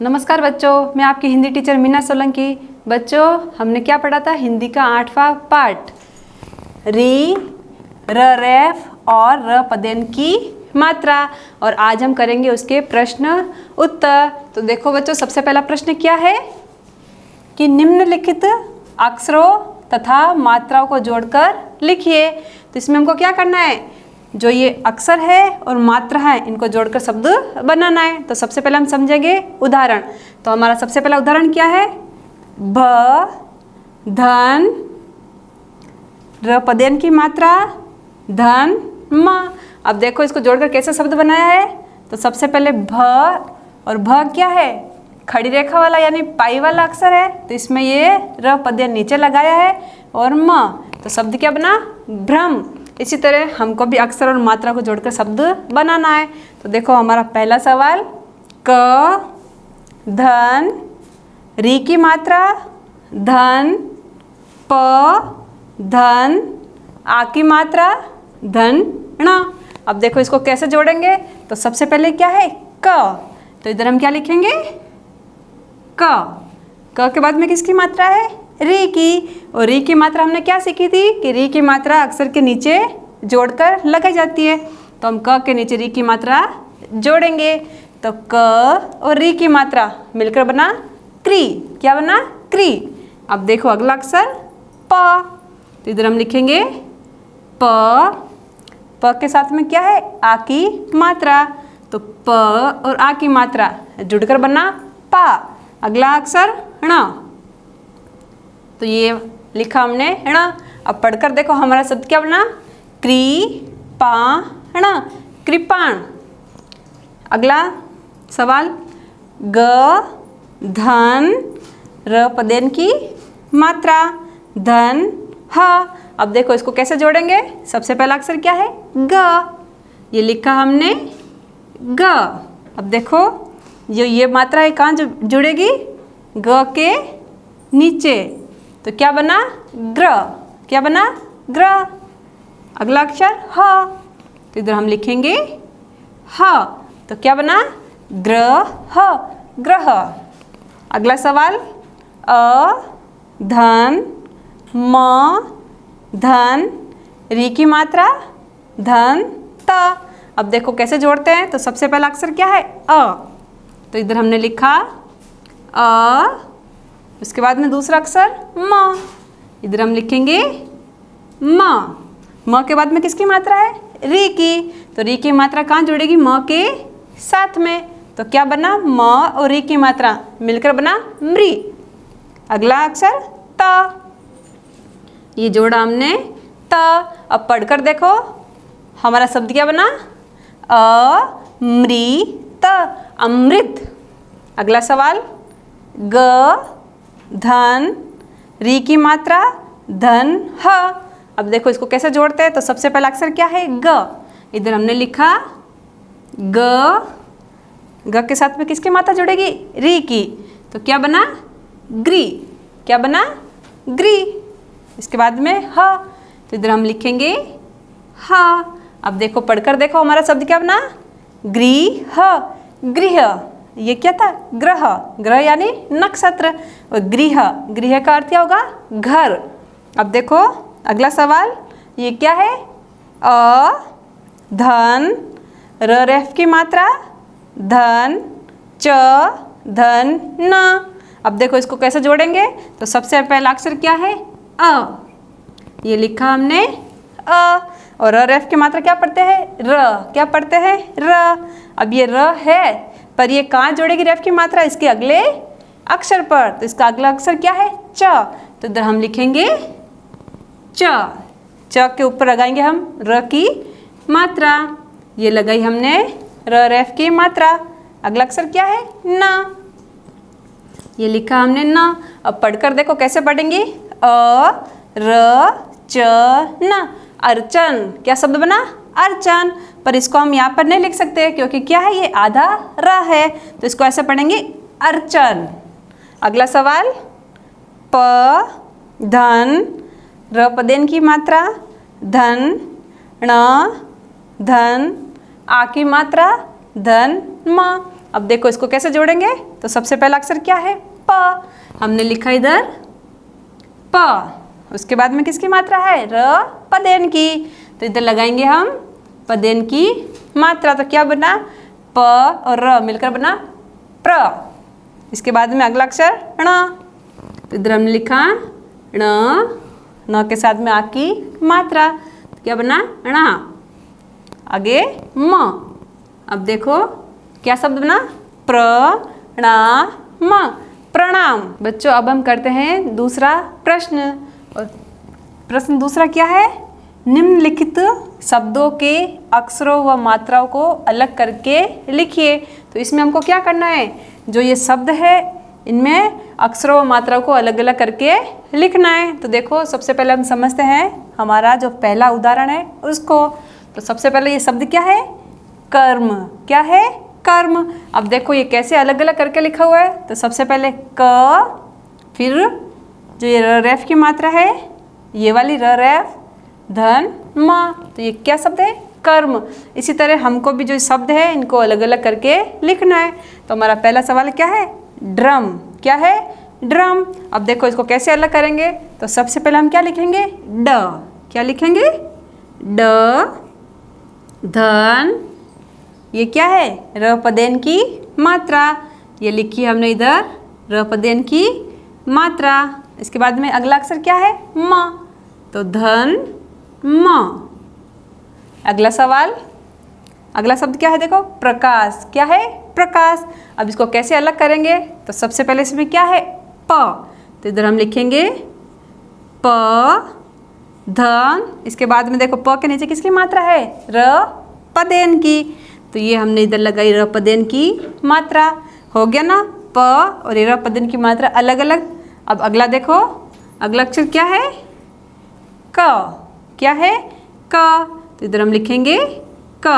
नमस्कार बच्चों, मैं आपकी हिंदी टीचर मीना सोलंकी। बच्चों, हमने क्या पढ़ा था? हिंदी का 8वां पार्ट, री, र, रेफ और र पदेन की मात्रा। और आज हम करेंगे उसके प्रश्न उत्तर। तो देखो बच्चों, सबसे पहला प्रश्न क्या है कि निम्नलिखित अक्षरों तथा मात्राओं को जोड़कर लिखिए। तो इसमें हमको क्या करना है, जो ये अक्षर है और मात्रा है इनको जोड़कर शब्द बनाना है। तो सबसे पहले हम समझेंगे उदाहरण। तो हमारा सबसे पहला उदाहरण क्या है? भ, धन, र पदेन की मात्रा, धन, म। अब देखो इसको जोड़कर कैसे शब्द बनाया है। तो सबसे पहले भ, और भ क्या है? खड़ी रेखा वाला यानी पाई वाला अक्षर है, तो इसमें ये र पदेन नीचे लगाया है, और म, तो शब्द क्या बना? भ्रम। इसी तरह हमको भी अक्षर और मात्रा को जोड़कर शब्द बनाना है। तो देखो हमारा पहला सवाल, क, धन, री की मात्रा, धन, प, धन, आ की मात्रा, धन, ण। अब देखो इसको कैसे जोड़ेंगे। तो सबसे पहले क्या है? क। तो इधर हम क्या लिखेंगे? क के बाद में किसकी मात्रा है? री की। और री की मात्रा हमने क्या सीखी थी कि री की मात्रा अक्षर के नीचे जोड़कर लगाई जाती है। तो हम क के नीचे री की मात्रा जोड़ेंगे। तो क और री की मात्रा मिलकर बना क्री। क्या बना? क्री। अब देखो अगला अक्षर प। तो इधर हम लिखेंगे प। प के साथ में क्या है? आ की मात्रा। तो प और आ की मात्रा जुड़कर बना पा। अगला अक्षर ण। तो ये लिखा हमने ण। अब पढ़कर देखो हमारा शब्द क्या बना? कृपाण, कृपाण। अगला सवाल, ग, धन, र पदेन की मात्रा, धन, ह। अब देखो इसको कैसे जोड़ेंगे। सबसे पहला अक्षर क्या है? ग। ये लिखा हमने ग। अब देखो जो ये मात्रा है कहाँ जुड़ेगी? ग के नीचे। तो क्या बना? ग्र। क्या बना? ग्र। अगला अक्षर ह। तो इधर हम लिखेंगे ह। तो क्या बना? ग्रह, ग्रह। अगला सवाल, अ, धन, म, धन, री की मात्रा, धन, त। अब देखो कैसे जोड़ते हैं। तो सबसे पहला अक्षर क्या है? अ। तो इधर हमने लिखा अ। उसके बाद में दूसरा अक्षर म। इधर हम लिखेंगे म। म के बाद में किसकी मात्रा है? री की। तो री की मात्रा कहाँ जुड़ेगी? म के साथ में। तो क्या बना? म और री की मात्रा मिलकर बना मृ। अगला अक्षर त। ये जोड़ा हमने त। अब पढ़कर देखो हमारा शब्द क्या बना? अमृत, अमृत। अगला सवाल, ग, धन, री की मात्रा, धन, ह। अब देखो इसको कैसे जोड़ते हैं। तो सबसे पहला अक्षर क्या है? ग। इधर हमने लिखा ग। ग के साथ में किसकी मात्रा जुड़ेगी? री की। तो क्या बना? ग्री। क्या बना? ग्री। इसके बाद में ह। तो इधर हम लिखेंगे ह। अब देखो पढ़कर देखो हमारा शब्द क्या बना? गृह, गृह। ये क्या था? ग्रह। ग्रह यानी नक्षत्र। और गृह, गृह का अर्थ क्या होगा? घर। अब देखो अगला सवाल, ये क्या है? अ, धन, र रेफ की मात्रा, धन, च, धन, न। अब देखो इसको कैसे जोड़ेंगे। तो सबसे पहला अक्षर क्या है? अ। ये लिखा हमने अ। और र रेफ की मात्रा क्या पढ़ते हैं? र। क्या पढ़ते हैं? र। अब ये र है, पर ये कहाँ जोड़ेगी रेफ की मात्रा? इसके अगले अक्षर पर। तो इसका अगला अक्षर क्या है? च। तो इधर हम लिखेंगे च। च के ऊपर लगाएंगे हम र की मात्रा। ये लगाई हमने र रेफ की मात्रा। अगला अक्षर क्या है? न। ये लिखा हमने न। अब पढ़कर देखो कैसे पढ़ेंगे। अ, र, च, न, अर्चन। क्या शब्द बना? अर्चन। पर इसको हम यहाँ पर नहीं लिख सकते क्योंकि क्या है? ये आधा र है। तो इसको ऐसे पढ़ेंगे अर्चन। अगला सवाल, प, धन, र पदेन की मात्रा, धन, ण, धन, आ की मात्रा, धन, म। अब देखो इसको कैसे जोड़ेंगे, तो सबसे पहला अक्षर क्या है, प। हमने लिखा इधर प, उसके बाद में किसकी मात्रा है, र, पदेन की। तो इधर लगाएंगे हम पदेन की मात्रा, तो क्या बना, प और र मिलकर बना प्र। इसके बाद में अगला अक्षर ण, तो इधर हमने लिखा ण, न के साथ में आ की मात्रा, तो क्या बना ण। आगे म, अब देखो क्या शब्द बना, प्रणाम, प्रणाम। बच्चों अब हम करते हैं दूसरा प्रश्न, और प्रश्न दूसरा क्या है, निम्नलिखित शब्दों के अक्षरों व मात्राओं को अलग करके लिखिए। तो इसमें हमको क्या करना है, जो ये शब्द है इनमें अक्षरों व मात्राओं को अलग अलग करके लिखना है। तो देखो सबसे पहले हम समझते हैं हमारा जो पहला उदाहरण है उसको। तो सबसे पहले ये शब्द क्या है, कर्म। क्या है, कर्म। अब देखो ये कैसे अलग अलग करके लिखा हुआ है, तो सबसे पहले क, फिर जो ये र रेफ की मात्रा है ये वाली र रेफ, धन म, तो ये क्या शब्द है, कर्म। इसी तरह हमको भी जो शब्द है इनको अलग अलग करके लिखना है। तो हमारा पहला सवाल क्या है, ड्रम। क्या है, ड्रम। अब देखो इसको कैसे अलग करेंगे, तो सबसे पहले हम क्या लिखेंगे, ड। क्या लिखेंगे, ड, धन, ये क्या है, र पदेन की मात्रा, ये लिखी हमने इधर र पदेन की मात्रा। इसके बाद में अगला अक्षर क्या है, म, तो धन म। अगला सवाल, अगला शब्द क्या है, देखो प्रकाश। क्या है, प्रकाश। अब इसको कैसे अलग करेंगे, तो सबसे पहले इसमें क्या है, प, तो इधर हम लिखेंगे प, धन, इसके बाद में देखो प के नीचे किसकी मात्रा है, र पदेन की, तो ये हमने इधर लगाई र पदेन की मात्रा। हो गया ना, प और र पदेन की मात्रा अलग अलग। अब अगला देखो, अगला अक्षर क्या है, क। क्या है, क, तो इधर हम लिखेंगे क,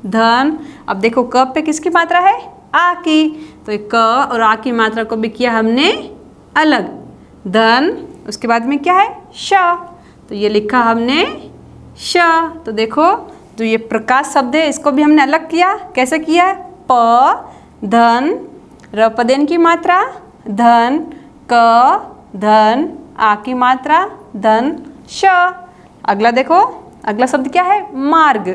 धन। अब देखो क पे किसकी मात्रा है, आ की, तो क और आ की मात्रा को भी किया हमने अलग, धन। उसके बाद में क्या है, श, तो ये लिखा हमने श। तो देखो जो ये प्रकाश शब्द है इसको भी हमने अलग किया। कैसे किया, प, धन, र पदेन की मात्रा, धन, क, धन, आ की मात्रा, धन, श। अगला देखो, अगला शब्द क्या है, मार्ग।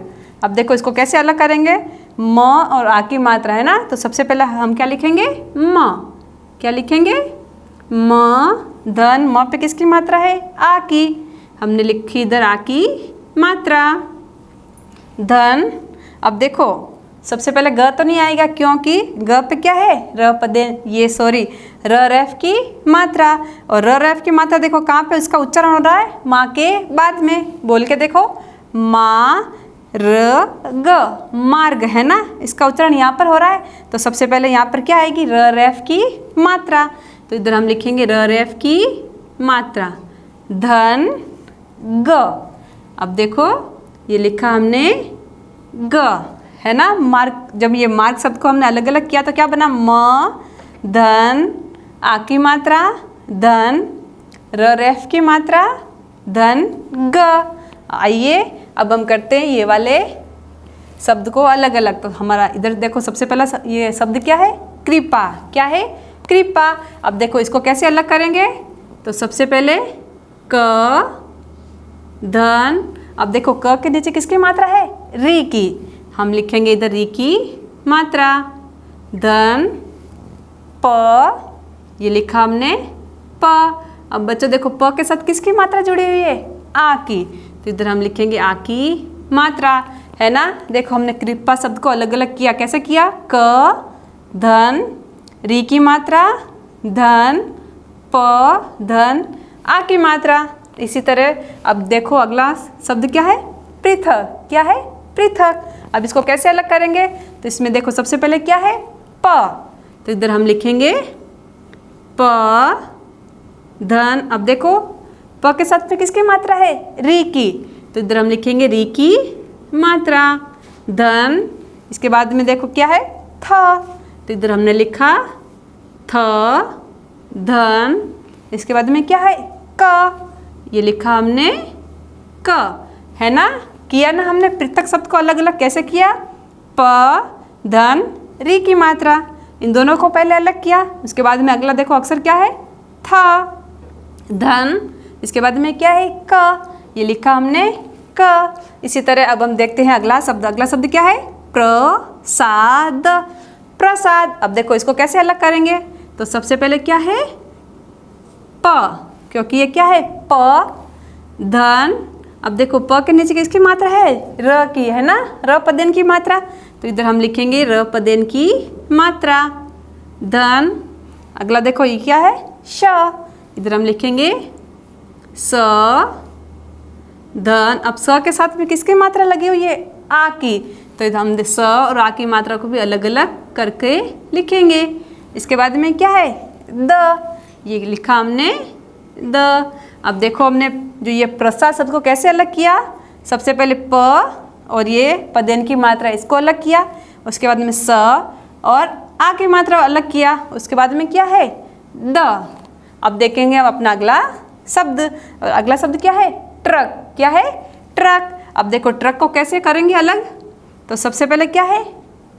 अब देखो इसको कैसे अलग करेंगे, म और आ की मात्रा है ना, तो सबसे पहले हम क्या लिखेंगे, म। क्या लिखेंगे, म, धन, म पे किसकी मात्रा है, आ की, हमने लिखी इधर आ की मात्रा, धन। अब देखो सबसे पहले ग तो नहीं आएगा, क्योंकि ग पे क्या है, र पदेन, ये सॉरी र रेफ की मात्रा, और र रेफ की मात्रा देखो कहाँ पे उसका उच्चारण हो रहा है, माँ के बाद में। बोल के देखो, मा र ग, मार्ग है ना, इसका उच्चारण यहाँ पर हो रहा है। तो सबसे पहले यहाँ पर क्या आएगी, र रेफ की मात्रा, तो इधर हम लिखेंगे र रेफ की मात्रा, धन, ग। अब देखो ये लिखा हमने ग, है ना, मार्ग। जब ये मार्ग शब्द को हमने अलग अलग किया तो क्या बना, म, धन, आ की मात्रा, धन, र रेफ की मात्रा, धन, ग। आइए अब हम करते हैं ये वाले शब्द को अलग अलग। तो हमारा इधर देखो सबसे पहला ये शब्द क्या है, कृपा। क्या है, कृपा। अब देखो इसको कैसे अलग करेंगे, तो सबसे पहले क, धन, अब देखो क के नीचे किसकी मात्रा है, री की, हम लिखेंगे इधर री की मात्रा, धन, प, ये लिखा हमने प। अब बच्चों देखो प के साथ किसकी मात्रा जुड़ी हुई है, आ की, तो इधर हम लिखेंगे आ की मात्रा, है ना। देखो हमने कृपा शब्द को अलग अलग किया। कैसे किया, क, धन, री की मात्रा, धन, प, धन, आ की मात्रा। इसी तरह अब देखो अगला शब्द क्या है, पृथक। क्या है, पृथक। अब इसको कैसे अलग करेंगे, तो इसमें देखो सबसे पहले क्या है, प, तो इधर हम लिखेंगे प, धन। अब देखो प के साथ में किसकी मात्रा है, री की, तो इधर हम लिखेंगे री की मात्रा, धन। इसके बाद में देखो क्या है, थ, तो इधर हमने लिखा थ, धन। इसके बाद में क्या है, क, ये लिखा हमने क, है ना। किया ना हमने पृथक शब्द को अलग अलग। कैसे किया, प, धन, री की मात्रा। इन दोनों को पहले अलग किया, उसके बाद में अगला देखो अक्षर क्या है, था। धन, इसके बाद में क्या है, क, ये लिखा हमने क। इसी तरह अब हम देखते हैं अगला शब्द। अगला शब्द क्या है, प्रसाद। प्रसाद। अब देखो इसको कैसे अलग करेंगे, तो सबसे पहले क्या है, प, क्योंकि ये क्या है, प। धन, अब देखो प के नीचे किसकी मात्रा है, र की, है ना, र पदेन की मात्रा। तो इधर हम लिखेंगे र पदेन की मात्रा, धन। अगला देखो ये क्या है, श, इधर हम लिखेंगे स। धन, अब स के साथ में किसकी मात्रा लगी हुई है, आ की। तो इधर हम स और आ की मात्रा को भी अलग अलग करके लिखेंगे। इसके बाद में क्या है, द, ये लिखा हमने द। अब देखो हमने जो ये प्रसाद शब्द को कैसे अलग किया, सबसे पहले प और ये पदेन की मात्रा इसको अलग किया, उसके बाद में स और आ की मात्रा अलग किया, उसके बाद में क्या है, द। अब देखेंगे हम अपना अगला शब्द। और अगला शब्द क्या है, ट्रक। क्या है, ट्रक। अब देखो ट्रक को कैसे करेंगे अलग, तो सबसे पहले क्या है,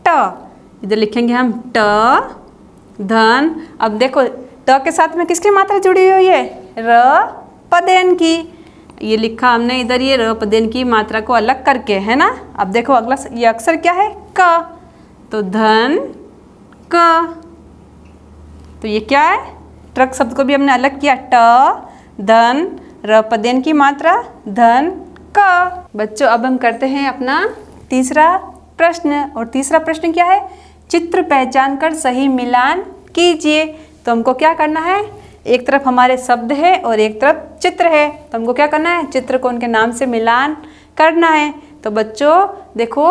ट, इधर लिखेंगे हम ट। धन, अब देखो ट के साथ में किसकी मात्रा जुड़ी हुई है, र पदेन की। ये लिखा हमने इधर ये र पदेन की मात्रा को अलग करके, है ना। अब देखो अगला ये अक्षर क्या है, क, तो धन क। तो ये क्या है, ट्रक शब्द को भी हमने अलग किया, ट, धन, र पदेन की मात्रा, धन क। बच्चों अब हम करते हैं अपना तीसरा प्रश्न। और तीसरा प्रश्न क्या है, चित्र पहचान कर सही मिलान कीजिए। तो हमको क्या करना है, एक तरफ हमारे शब्द है और एक तरफ चित्र है, तो हमको क्या करना है, चित्र को उनके नाम से मिलान करना है। तो बच्चों देखो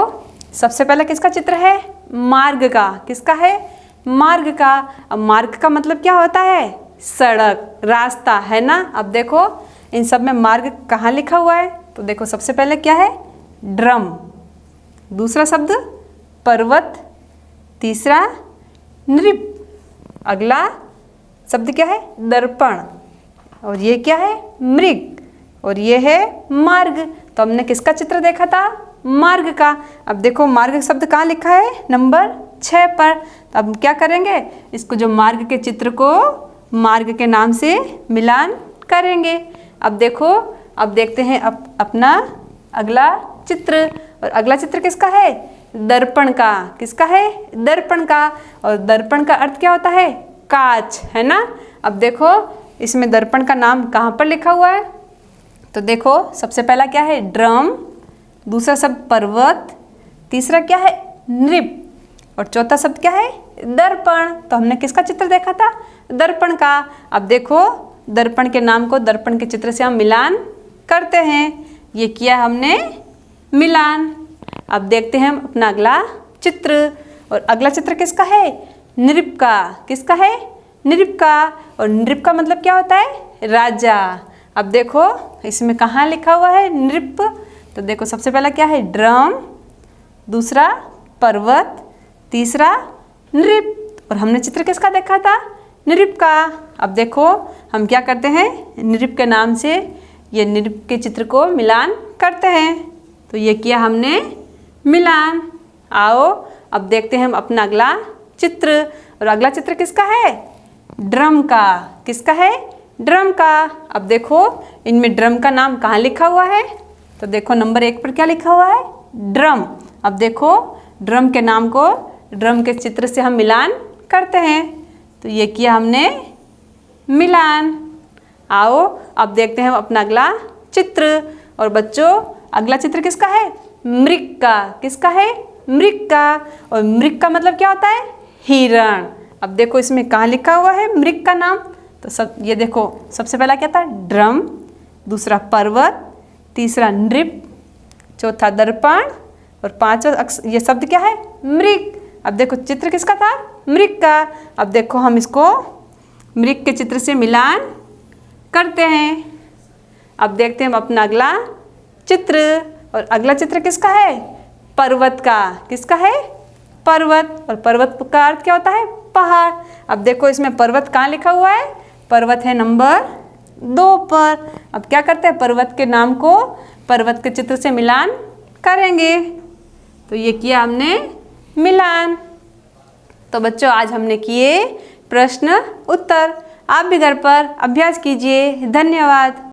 सबसे पहले किसका चित्र है, मार्ग का। किसका है, मार्ग का। अब मार्ग का मतलब क्या होता है, सड़क, रास्ता, है ना। अब देखो इन सब में मार्ग कहाँ लिखा हुआ है, तो देखो सबसे पहले क्या है, ड्रम। दूसरा शब्द पर्वत, तीसरा नृप, अगला शब्द क्या है, दर्पण, और ये क्या है, मृग, और ये है मार्ग। तो हमने किसका चित्र देखा था, मार्ग का। अब देखो मार्ग शब्द कहाँ लिखा है, नंबर 6 पर। तो अब क्या करेंगे, इसको जो मार्ग के चित्र को मार्ग के नाम से मिलान करेंगे। अब देखो अब देखते हैं अपना अगला चित्र। और अगला चित्र किसका है, दर्पण का। किसका है, दर्पण का। और दर्पण का अर्थ क्या होता है, कांच, है ना। अब देखो इसमें दर्पण का नाम कहाँ पर लिखा हुआ है, तो देखो सबसे पहला क्या है, ड्रम, दूसरा शब्द पर्वत, तीसरा क्या है, नृप, और चौथा शब्द क्या है, दर्पण। तो हमने किसका चित्र देखा था, दर्पण का। अब देखो दर्पण के नाम को दर्पण के चित्र से हम मिलान करते हैं। ये किया हमने मिलान। अब देखते हैं हम अपना अगला चित्र। और अगला चित्र किसका है, नृप का। किसका है, नृप का। और नृप का मतलब क्या होता है, राजा। अब देखो इसमें कहाँ लिखा हुआ है, नृप। तो देखो सबसे पहला क्या है, ड्रम, दूसरा पर्वत, तीसरा नृप, और हमने चित्र किसका देखा था, नृप का। अब देखो हम क्या करते हैं, नृप के नाम से ये नृप के चित्र को मिलान करते हैं। तो ये किया हमने मिलान। आओ अब देखते हैं हम अपना अगला चित्र। और अगला चित्र किसका है, ड्रम का। किसका है, ड्रम का। अब देखो इनमें ड्रम का नाम कहाँ लिखा हुआ है, तो देखो नंबर 1 पर क्या लिखा हुआ है, ड्रम। अब देखो ड्रम के नाम को ड्रम के चित्र से हम मिलान करते हैं। तो ये किया हमने मिलान। आओ अब देखते हैं अपना अगला चित्र। और बच्चों अगला चित्र किसका है, मृग का। किसका है, मृग का। और मृग का मतलब क्या होता है, हिरण। अब देखो इसमें कहाँ लिखा हुआ है मृग का नाम, तो सब ये देखो सबसे पहला क्या था, ड्रम, दूसरा पर्वत, तीसरा नृप, चौथा दर्पण, और पांचवा ये शब्द क्या है, मृग। अब देखो चित्र किसका था, मृग का। अब देखो हम इसको मृग के चित्र से मिलान करते हैं। अब देखते हैं हम अपना अगला चित्र। और अगला चित्र किसका है, पर्वत का। किसका है, पर्वत। और पर्वत का अर्थ क्या होता है, पहाड़। अब देखो इसमें पर्वत कहाँ लिखा हुआ है, पर्वत है नंबर 2 पर। अब क्या करते हैं, पर्वत के नाम को पर्वत के चित्र से मिलान करेंगे। तो ये किया हमने मिलान। तो बच्चों आज हमने किए प्रश्न उत्तर। आप भी घर पर अभ्यास कीजिए। धन्यवाद।